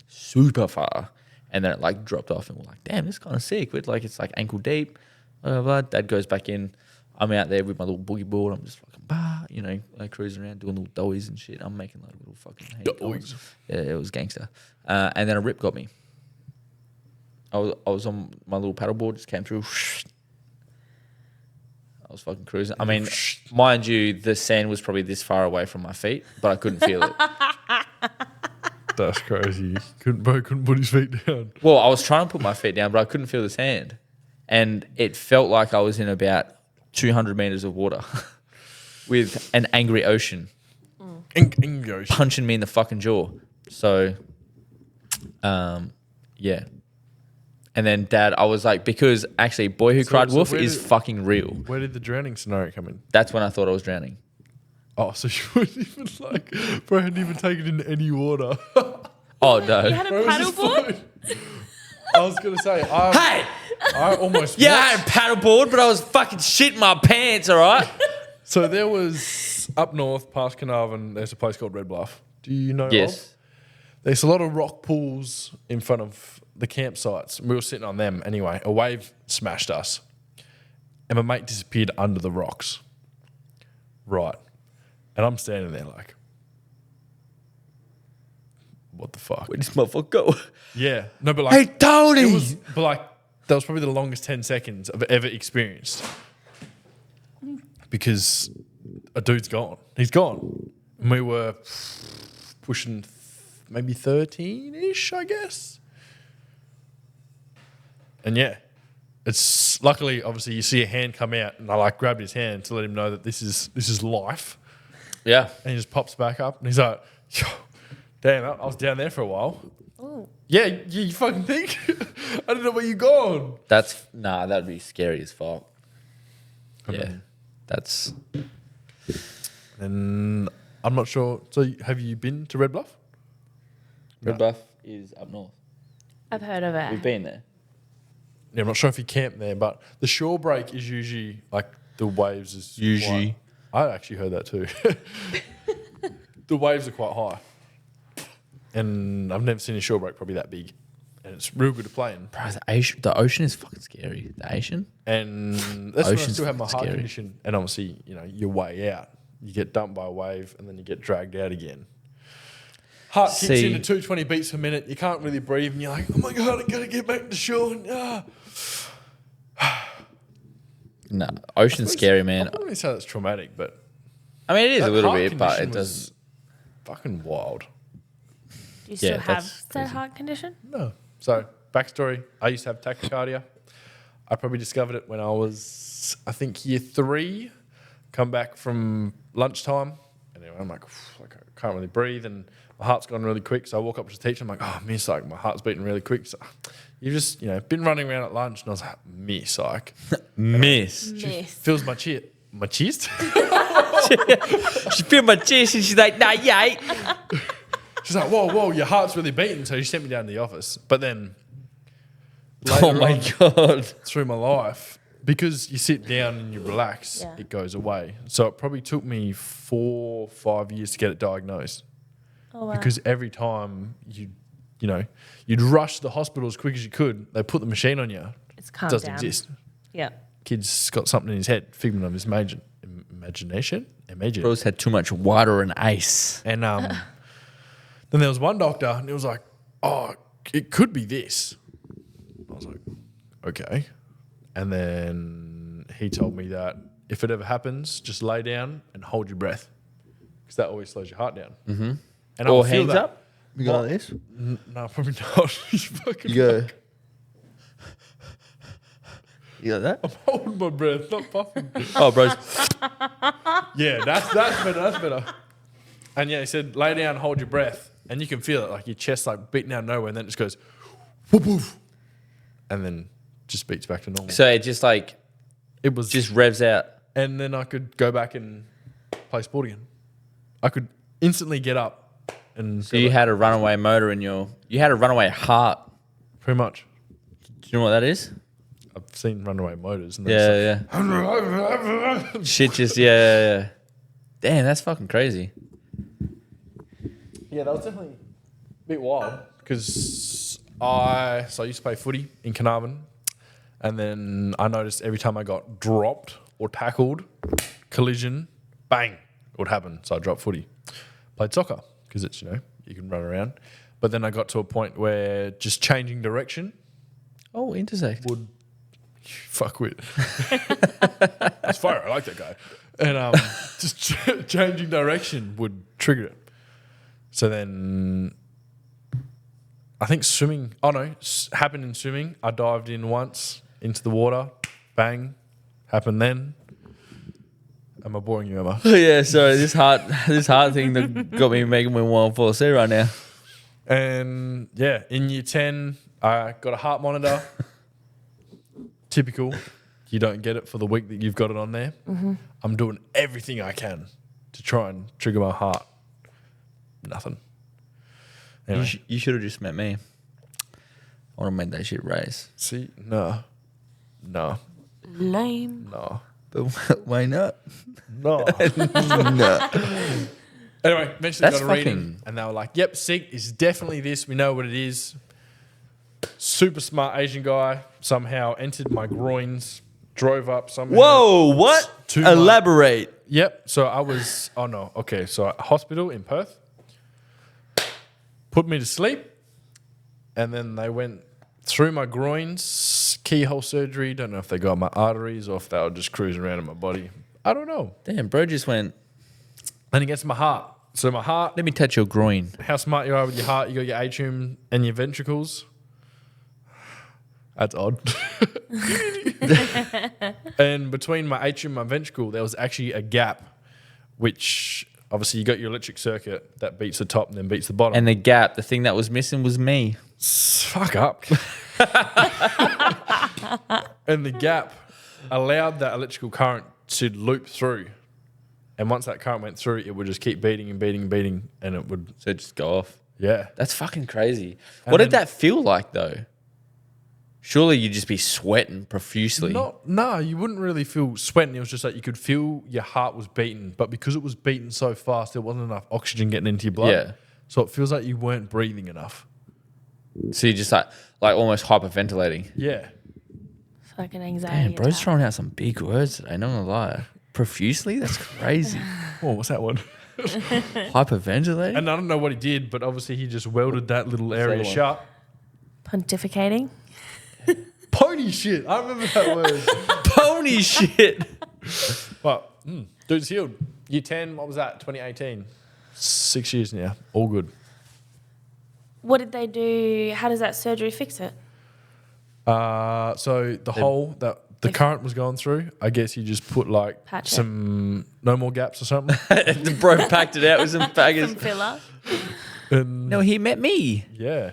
super far, and then it like dropped off, and we're like, "Damn, this is kind of sick." But like, it's like ankle deep. Blah, blah, blah. Dad goes back in. I'm out there with my little boogie board. I'm just fucking, like cruising around doing little doughies and shit. I'm making like little fucking Doughies. Yeah, it was gangster. And then a rip got me. I was on my little paddleboard, just came through. I was fucking cruising. I mean, mind you, the sand was probably this far away from my feet, but I couldn't feel it. That's crazy. Couldn't put his feet down. Well, I was trying to put my feet down, but I couldn't feel the sand. And it felt like I was in about 200 meters of water with an angry ocean punching me in the fucking jaw. So, yeah. And then Dad, I was like, because actually Boy Who Cried Wolf is fucking real. Where did the drowning scenario come in? That's when I thought I was drowning. Oh, so you weren't even like, bro, hadn't even taken in any water. Oh, no. You had a paddleboard? I was going to say, Hey! I almost Yeah, I watched- had a paddleboard, but I was fucking shitting my pants, all right? So there was, up north, past Carnarvon, there's a place called Red Bluff. Do you know of? Yes. There's a lot of rock pools in front of the campsites. We were sitting on them anyway. A wave smashed us. And my mate disappeared under the rocks. Right. And I'm standing there like, what the fuck? Where'd this motherfucker go? Yeah. No, but like, Hey, Tony! it was, but like, that was probably the longest 10 seconds I've ever experienced. Because a dude's gone. He's gone. And we were pushing maybe 13-ish, I guess. And yeah, it's luckily, obviously, you see a hand come out, and I like grabbed his hand to let him know that this is life. Yeah. And he just pops back up and he's like, "Yo, damn, I was down there for a while." Oh. Yeah, you fucking think? I don't know where you gone. That'd be scary as fuck. Yeah. That's And I'm not sure. So have you been to Red Bluff? Red Bluff is up north. I've heard of it. We've been there. Yeah, I'm not sure if you camp there, but the shore break is usually like the waves is Usually. I actually heard that too. The waves are quite high, and I've never seen a shore break probably that big, and it's real good to play in. Bro, the ocean is fucking scary. The ocean? And that's when I Ocean's still have my heart scary. condition, and obviously you're way out. You get dumped by a wave, and then you get dragged out again. Heart kicks See- into 220 beats per minute. You can't really breathe, and you're like, "Oh my god, I gotta get back to shore." And, No, ocean's scary, man. I wouldn't say that's traumatic, but I mean, it is that a little heart bit, but condition it was does. fucking wild. Do you still have that's that crazy. heart condition? No. So, backstory, I used to have tachycardia. I probably discovered it when I was, I think, year 3. Come back from lunchtime. Anyway, I'm like I can't really breathe, and my heart's gone really quick. So I walk up to the teacher. I'm like, "Oh, miss, like my heart's beating really quick." So you've just, been running around at lunch, and I was like, "Miss, like, Miss. Miss. feels my chest." My chest? She feel my chest and she's like, nah, yeah. She's like, whoa, your heart's really beating. So she sent me down to the office. But then, Oh later my on God. through my life, because you sit down and you relax, Yeah. it goes away. So it probably took me 4 or 5 years to get it diagnosed. Oh, wow. Because every time you'd rush to the hospital as quick as you could, they put the machine on you. It's It calmed doesn't down. exist. Yeah. Kid's got something in his head, figment of his imagination. Bro's had too much water and ice. And then there was one doctor, and he was like, "Oh, it could be this." I was like, "Okay." And then he told me that if it ever happens, just lay down and hold your breath, because that always slows your heart down. Mm-hmm. And Or I feel hands that. up. You go like this? No, probably not. You fucking You go. You got that? I'm holding my breath, not puffing. Oh, bros. Yeah, that's better. That's better. And yeah, he said, lay down, hold your breath, and you can feel it, like your chest like beating out of nowhere, and then it just goes, whoop, whoop, and then just beats back to normal. So it just like, It was just revs out. and then I could go back and play sport again. I could instantly get up and So you had a runaway motor in you had a runaway heart. pretty much. Do you know what that is? I've seen runaway motors. And Yeah. yeah. Shit just, yeah. Damn, that's fucking crazy. Yeah, that was definitely a bit wild because I used to play footy in Carnarvon, and then I noticed every time I got dropped or tackled, collision, bang, it would happen. So I dropped footy. Played soccer because it's, you can run around. But then I got to a point where just changing direction Oh, intersect. would fuck with. That's fire. I like that guy. And just changing direction would trigger it. So then I think swimming. Oh no, happened in swimming. I dived in once into the water. Bang, happened then. Am I boring you, Emma? Yeah, sorry. This heart thing that got me making me want to fall asleep right now. And yeah, in year 10, I got a heart monitor. Typical. You don't get it for the week that you've got it on there. Mm-hmm. I'm doing everything I can to try and trigger my heart. Nothing. Anyway, You should have just met me. I would have made that shit race. see, no. Lame. But why not? No. No. Anyway, eventually That's got a reading, fucking- and they were like, "Yep, SIG is definitely this. We know what it is." Super smart Asian guy somehow entered my groins, drove up somehow. Whoa, what? To my- Elaborate. Yep. So I was. Oh no. Okay. So a hospital in Perth put me to sleep, and then they went through my groins, keyhole surgery. Don't know if they got my arteries or if they were just cruising around in my body. I don't know. Damn, bro just went, Then it gets my heart. So my heart. let me touch your groin. How smart you are with your heart. You got your atrium and your ventricles. That's odd. And between my atrium and my ventricle, there was actually a gap, which obviously you got your electric circuit that beats the top and then beats the bottom. And the gap, the thing that was missing was me. Fuck up. And the gap allowed that electrical current to loop through. And once that current went through, it would just keep beating and beating and beating, and it would... So just go off. Yeah. That's fucking crazy. And What did then- that feel like, though? Surely you'd just be sweating profusely. No, you wouldn't really feel sweating. It was just like you could feel your heart was beating, but because it was beating so fast, there wasn't enough oxygen getting into your blood. Yeah. So it feels like you weren't breathing enough. So you're just like almost hyperventilating. Yeah. It's like an anxiety. Man, bro's attack. throwing out some big words today, not gonna lie. Profusely? That's crazy. Oh, what's that one? Hyperventilating? And I don't know what he did, but obviously he just welded that little area that one? shut. Pontificating. Pony shit. I remember that word. Pony shit. But dude's healed. Year 10, what was that? 2018. 6 years now. All good. What did they do? How does that surgery fix it? So the hole that the current was going through, I guess you just put like Patch it. some no more gaps or something. The bro packed it out with some Some faggots. filler. And No, he met me. yeah.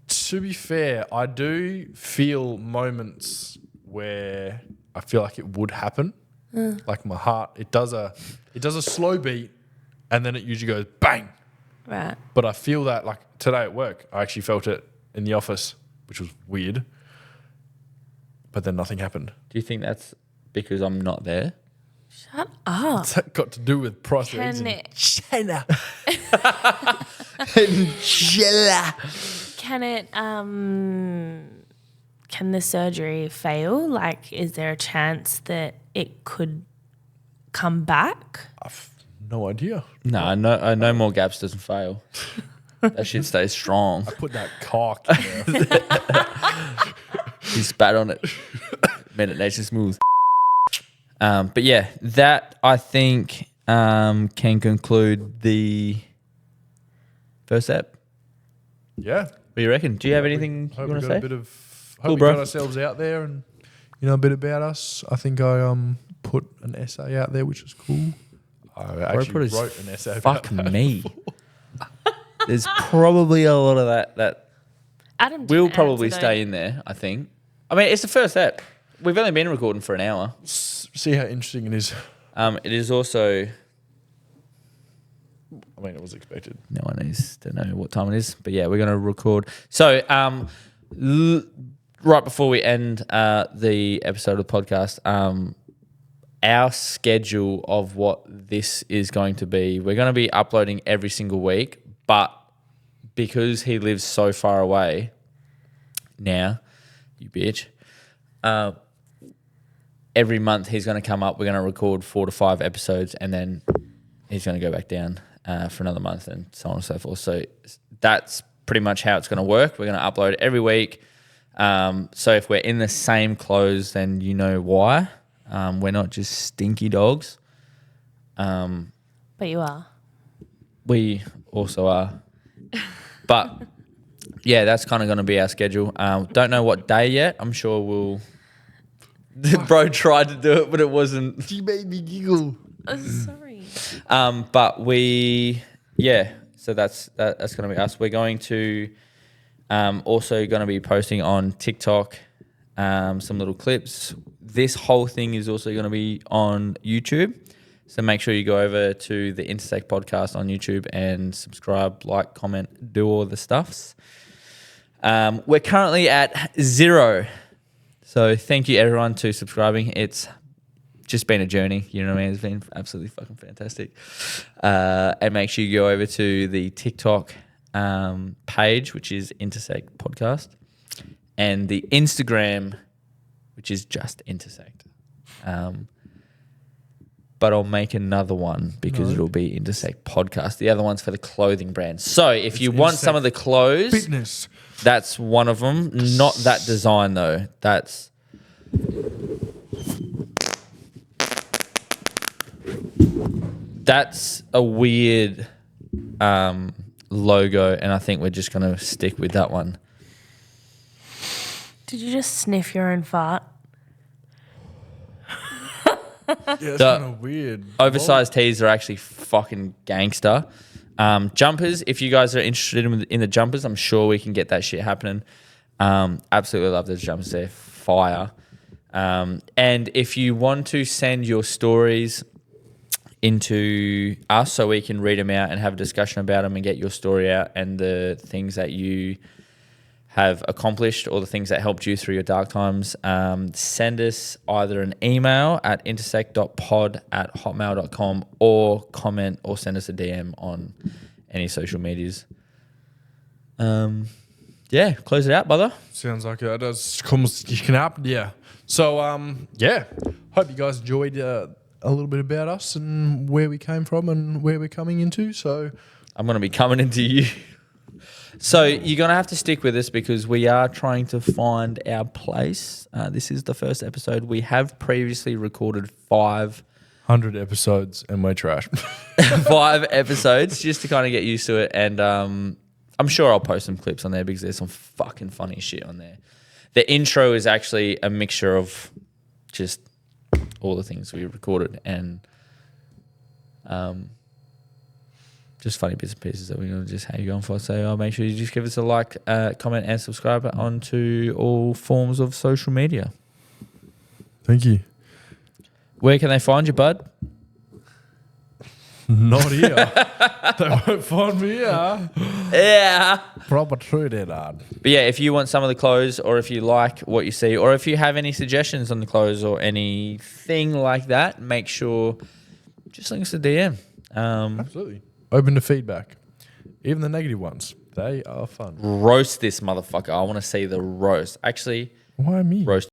To be fair, I do feel moments where I feel like it would happen. Like my heart, it does a slow beat and then it usually goes bang. Right. But I feel that like today at work, I actually felt it in the office, which was weird. But then nothing happened. Do you think that's because I'm not there? Shut up. What's that got to do with price of eggs Can in it, China? can the surgery fail? Like, is there a chance that it could come back? I've no idea. No, I know more gaps doesn't fail. That shit stays strong. Put that cock in there. He spat on it. Made it nice and smooth. But yeah, that I think can conclude the first ep. Yeah. What do you reckon? Do you have anything you Hope want we to got say? a bit of Cool, hope we bro. got ourselves out there and a bit about us. I think I put an essay out there, which is cool. I actually put his wrote an essay about Fuck me. There's probably a lot of that Adam will didn't probably answer, stay in there, I think. I mean, it's the first ep. We've only been recording for an hour. See how interesting it is. It is also... I mean, it was expected. No one needs to know what time it is. But yeah, we're going to record. So right before we end the episode of the podcast, our schedule of what this is going to be, we're going to be uploading every single week. But because he lives so far away now, you bitch, every month he's going to come up. We're going to record 4 to 5 episodes and then he's going to go back down for another month and so on and so forth. So that's pretty much how it's going to work. We're going to upload every week. So if we're in the same clothes, then you know why. We're not just stinky dogs. But you are. We also are. But yeah, that's kind of going to be our schedule. Don't know what day yet. I'm sure we'll... Bro tried to do it, but it wasn't... She made me giggle. Sorry. But so that's going to be us. We're going to also going to be posting on TikTok some little clips. This whole thing is also going to be on YouTube. So make sure you go over to the Intersect podcast on YouTube and subscribe, like, comment, do all the stuffs. We're currently at 0. So thank you everyone to subscribing. It's just been a journey, you know what I mean? It's been absolutely fucking fantastic. And make sure you go over to the TikTok page, which is Intersect Podcast, and the Instagram, which is just Intersect. But I'll make another one because it'll be Intersect Podcast. The other one's for the clothing brand. So if you want some of the clothes, Fitness. that's one of them. Not that design though. That's a weird logo, and I think we're just going to stick with that one. Did you just sniff your own fart? Yeah, it's The kind of weird. Oversized tees are actually fucking gangster. Jumpers, if you guys are interested in the jumpers, I'm sure we can get that shit happening. Absolutely love those jumpers. They're fire. And if you want to send your stories into us so we can read them out and have a discussion about them and get your story out and the things that you have accomplished or the things that helped you through your dark times, send us either an email at intersect.pod@hotmail.com or comment or send us a DM on any social medias. Yeah, close it out, brother. Sounds like that does come up. Yeah. So, yeah. Hope you guys enjoyed a little bit about us and where we came from and where we're coming into. So, I'm going to be coming into you. So you're going to have to stick with us because we are trying to find our place. This is the first episode. We have previously recorded 100 episodes and we're trash. 5 episodes just to kind of get used to it. And I'm sure I'll post some clips on there because there's some fucking funny shit on there. The intro is actually a mixture of just all the things we recorded and just funny bits and pieces that we're going to just have you on for. So make sure you just give us a like, comment, and subscribe onto all forms of social media. Thank you. Where can they find you, bud? Not here. They won't find me here. Yeah. Proper true there, lad. But yeah, if you want some of the clothes or if you like what you see or if you have any suggestions on the clothes or anything like that, make sure just link us a DM. Absolutely. Open to feedback. Even the negative ones. They are fun. Roast this motherfucker. I want to see the roast. Actually, Why me? roast